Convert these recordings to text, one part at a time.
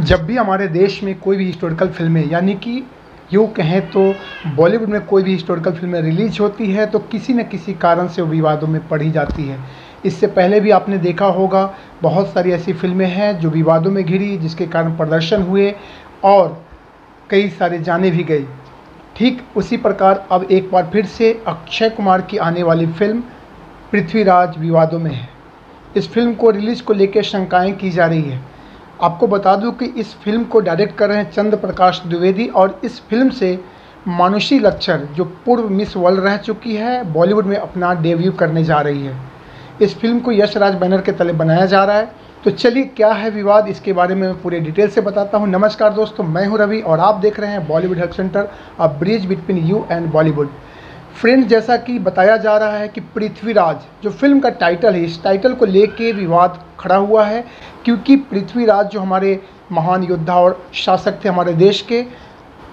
जब भी हमारे देश में कोई भी हिस्टोरिकल फिल्में यानी कि यूँ कहें तो बॉलीवुड में कोई भी हिस्टोरिकल फिल्में रिलीज होती है तो किसी न किसी कारण से वो विवादों में पड़ी जाती है। इससे पहले भी आपने देखा होगा बहुत सारी ऐसी फिल्में हैं जो विवादों में घिरी, जिसके कारण प्रदर्शन हुए और कई सारे जाने भी गए। ठीक उसी प्रकार अब एक बार फिर से अक्षय कुमार की आने वाली फिल्म पृथ्वीराज विवादों में है। इस फिल्म को रिलीज़ को लेकर शंकाएं की जा रही है। आपको बता दूं कि इस फिल्म को डायरेक्ट कर रहे हैं चंद्र प्रकाश द्विवेदी और इस फिल्म से मानुषी लच्छर जो पूर्व मिस वर्ल्ड रह चुकी है बॉलीवुड में अपना डेब्यू करने जा रही है। इस फिल्म को यश राज बैनर के तले बनाया जा रहा है। तो चलिए क्या है विवाद, इसके बारे में मैं पूरे डिटेल से बताता हूं। नमस्कार दोस्तों, मैं हूं रवि और आप देख रहे हैं Bollywood help centre, a bridge between you and Bollywood. Friends, जैसा कि बताया जा रहा है कि पृथ्वीराज जो फिल्म का टाइटल है, इस टाइटल को लेके विवाद खड़ा हुआ है क्योंकि पृथ्वीराज जो हमारे महान योद्धा और शासक थे हमारे देश के,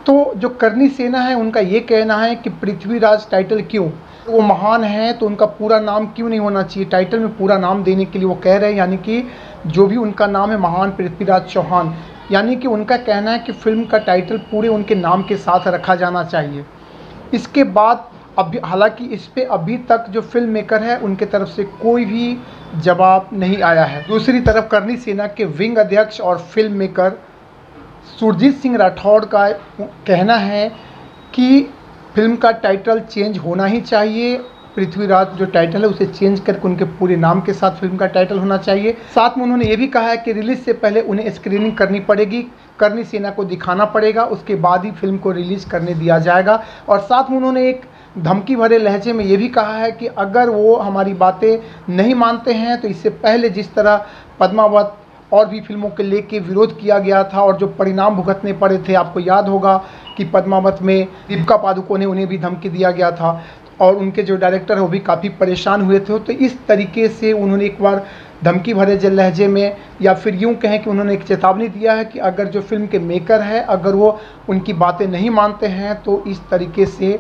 तो जो करनी सेना है उनका ये कहना है कि पृथ्वीराज टाइटल क्यों, वो महान है तो उनका पूरा नाम क्यों नहीं होना चाहिए। टाइटल में पूरा नाम देने के लिए वो कह रहे हैं, यानी कि जो भी उनका नाम है महान पृथ्वीराज चौहान, यानी कि उनका कहना है कि फिल्म का टाइटल पूरे उनके नाम के साथ रखा जाना चाहिए। इसके बाद अभी हालांकि इस पे अभी तक जो फिल्म मेकर है उनके तरफ से कोई भी जवाब नहीं आया है। दूसरी तरफ करनी सेना के विंग अध्यक्ष और फिल्म मेकर सुरजीत सिंह राठौड़ का कहना है कि फिल्म का टाइटल चेंज होना ही चाहिए। पृथ्वीराज जो टाइटल है उसे चेंज करके उनके पूरे नाम के साथ फिल्म का टाइटल होना चाहिए। साथ में उन्होंने ये भी कहा है कि रिलीज़ से पहले उन्हें स्क्रीनिंग करनी पड़ेगी, करनी सेना को दिखाना पड़ेगा, उसके बाद ही फिल्म को रिलीज़ करने दिया जाएगा। और साथ में उन्होंने एक धमकी भरे लहजे में ये भी कहा है कि अगर वो हमारी बातें नहीं मानते हैं तो इससे पहले जिस तरह पद्मावत और भी फिल्मों के लेके विरोध किया गया था और जो परिणाम भुगतने पड़े थे, आपको याद होगा कि पद्मावत में दीपिका पादुकोण ने उन्हें भी धमकी दिया गया था और उनके जो डायरेक्टर है वो भी काफ़ी परेशान हुए थे। तो इस तरीके से उन्होंने एक बार धमकी भरे लहजे में या फिर यूँ कहें कि उन्होंने एक चेतावनी दिया है कि अगर जो फिल्म के मेकर है अगर वो उनकी बातें नहीं मानते हैं तो इस तरीके से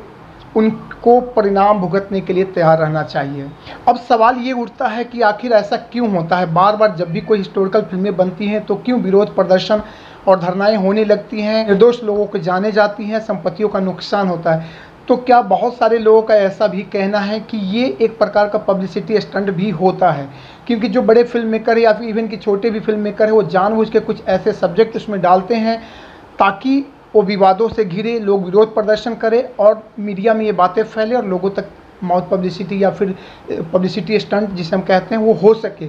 उनको परिणाम भुगतने के लिए तैयार रहना चाहिए। अब सवाल ये उठता है कि आखिर ऐसा क्यों होता है, बार बार जब भी कोई हिस्टोरिकल फिल्में बनती हैं तो क्यों विरोध प्रदर्शन और धरनाएं होने लगती हैं, निर्दोष लोगों को जाने जाती हैं, संपत्तियों का नुकसान होता है। तो क्या बहुत सारे लोगों का ऐसा भी कहना है कि ये एक प्रकार का पब्लिसिटी स्टंट भी होता है, क्योंकि जो बड़े फिल्म मेकर या फिर इवन कि छोटे भी फिल्म मेकर है वो जानबूझ के कुछ ऐसे सब्जेक्ट उसमें डालते हैं ताकि वो विवादों से घिरे, लोग विरोध प्रदर्शन करें और मीडिया में ये बातें फैले और लोगों तक माउथ पब्लिसिटी या फिर पब्लिसिटी स्टंट जिसे हम कहते हैं वो हो सके।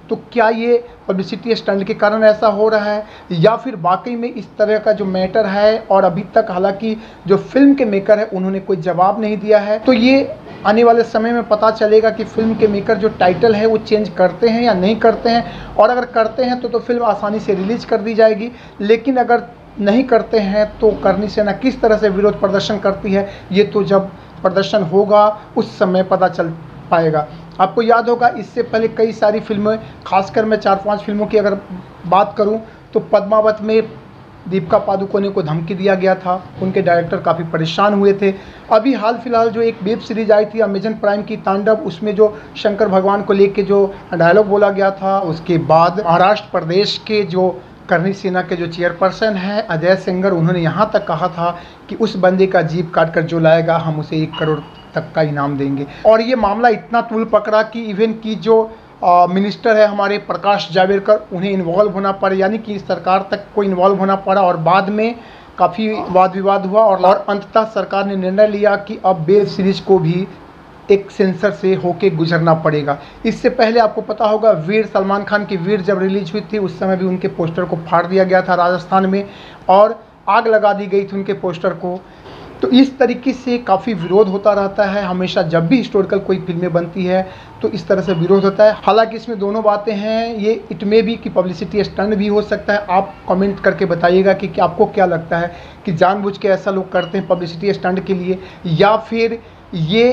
तो क्या ये पब्लिसिटी स्टंट के कारण ऐसा हो रहा है या फिर वाकई में इस तरह का जो मैटर है और अभी तक हालांकि जो फिल्म के मेकर है उन्होंने कोई जवाब नहीं दिया है। तो ये आने वाले समय में पता चलेगा कि फिल्म के मेकर जो टाइटल है वो चेंज करते हैं या नहीं करते हैं, और अगर करते हैं तो फिल्म आसानी से रिलीज कर दी जाएगी, लेकिन अगर नहीं करते हैं तो करनी सेना किस तरह से विरोध प्रदर्शन करती है ये तो जब प्रदर्शन होगा उस समय पता चल पाएगा। आपको याद होगा इससे पहले कई सारी फिल्में, खासकर मैं 4-5 फिल्मों की अगर बात करूं तो पद्मावत में दीपिका पादुकोण को धमकी दिया गया था, उनके डायरेक्टर काफ़ी परेशान हुए थे। अभी हाल फिलहाल जो एक वेब सीरीज आई थी अमेजन प्राइम की तांडव, उसमें जो शंकर भगवान को लेके जो डायलॉग बोला गया था, उसके बाद महाराष्ट्र प्रदेश के जो करनी सेना के जो चेयरपर्सन हैं अजय सिंगर, उन्होंने यहाँ तक कहा था कि उस बंदे का जीप काट कर जो लाएगा हम उसे 1 करोड़ तक का इनाम देंगे। और ये मामला इतना तूल पकड़ा कि इवन की जो मिनिस्टर है हमारे प्रकाश जावड़ेकर, उन्हें इन्वॉल्व होना पड़ा, यानी कि सरकार तक को इन्वॉल्व होना पड़ा और बाद में काफ़ी वाद विवाद हुआ और अंततः सरकार ने निर्णय लिया कि अब वेब सीरीज को भी एक सेंसर से होके गुजरना पड़ेगा। इससे पहले आपको पता होगा वीर, सलमान खान की वीर जब रिलीज हुई थी उस समय भी उनके पोस्टर को फाड़ दिया गया था राजस्थान में और आग लगा दी गई थी उनके पोस्टर को। तो इस तरीके से काफ़ी विरोध होता रहता है हमेशा, जब भी हिस्टोरिकल कोई फिल्में बनती है तो इस तरह से विरोध होता है। हालांकि इसमें दोनों बातें हैं, ये इट मे बी कि पब्लिसिटी स्टंट भी हो सकता है। आप कमेंट करके बताइएगा कि आपको क्या लगता है कि जानबूझ के ऐसा लोग करते हैं पब्लिसिटी स्टंट के लिए या फिर ये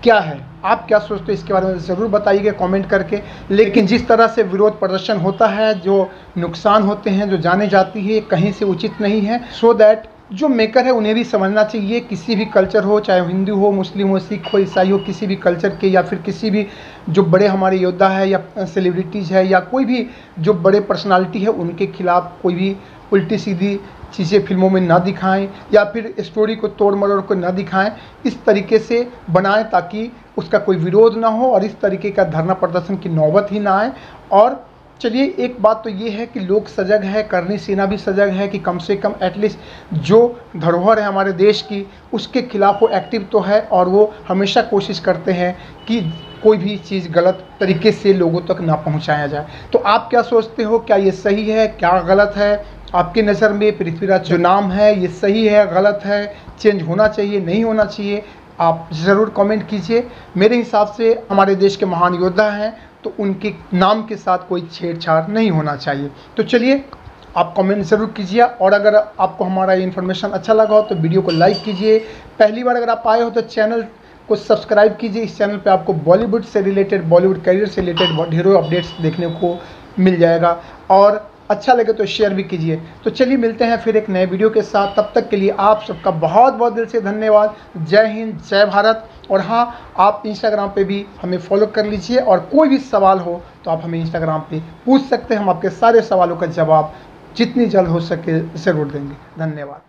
क्या है, आप क्या सोचते हैं इसके बारे में ज़रूर बताइएगा कमेंट करके। लेकिन जिस तरह से विरोध प्रदर्शन होता है, जो नुकसान होते हैं, जो जाने जाती है, कहीं से उचित नहीं है। सो दैट जो मेकर है उन्हें भी समझना चाहिए, किसी भी कल्चर हो, चाहे हिंदू हो, मुस्लिम हो, सिख हो, ईसाई हो, किसी भी कल्चर के या फिर किसी भी जो बड़े हमारे योद्धा है या सेलिब्रिटीज़ है या कोई भी जो बड़े पर्सनालिटी है, उनके खिलाफ कोई भी उल्टी सीधी चीज़ें फिल्मों में ना दिखाएं या फिर स्टोरी को तोड़ मरोड़ को ना दिखाएं। इस तरीके से बनाएं ताकि उसका कोई विरोध ना हो और इस तरीके का धरना प्रदर्शन की नौबत ही ना आए। और चलिए, एक बात तो ये है कि लोग सजग है, करनी सेना भी सजग है कि कम से कम एटलीस्ट जो धरोहर है हमारे देश की, उसके खिलाफ वो एक्टिव तो है और वो हमेशा कोशिश करते हैं कि कोई भी चीज़ गलत तरीके से लोगों तक ना पहुंचाया जाए। तो आप क्या सोचते हो, क्या ये सही है, क्या गलत है आपकी नज़र में? पृथ्वीराज जो नाम है ये सही है, गलत है, चेंज होना चाहिए, नहीं होना चाहिए? आप ज़रूर कमेंट कीजिए। मेरे हिसाब से हमारे देश के महान योद्धा हैं तो उनके नाम के साथ कोई छेड़छाड़ नहीं होना चाहिए। तो चलिए, आप कमेंट ज़रूर कीजिए और अगर आपको हमारा ये इन्फॉर्मेशन अच्छा लगा हो तो वीडियो को लाइक कीजिए। पहली बार अगर आप आए हो तो चैनल को सब्सक्राइब कीजिए। इस चैनल पे आपको बॉलीवुड से रिलेटेड, बॉलीवुड करियर से रिलेटेड ढेरों अपडेट्स देखने को मिल जाएगा और अच्छा लगे तो शेयर भी कीजिए। तो चलिए, मिलते हैं फिर एक नए वीडियो के साथ। तब तक के लिए आप सबका बहुत बहुत दिल से धन्यवाद। जय हिंद, जय भारत। और हाँ, आप इंस्टाग्राम पे भी हमें फॉलो कर लीजिए और कोई भी सवाल हो तो आप हमें इंस्टाग्राम पे पूछ सकते हैं। हम आपके सारे सवालों का जवाब जितनी जल्द हो सके ज़रूर देंगे। धन्यवाद।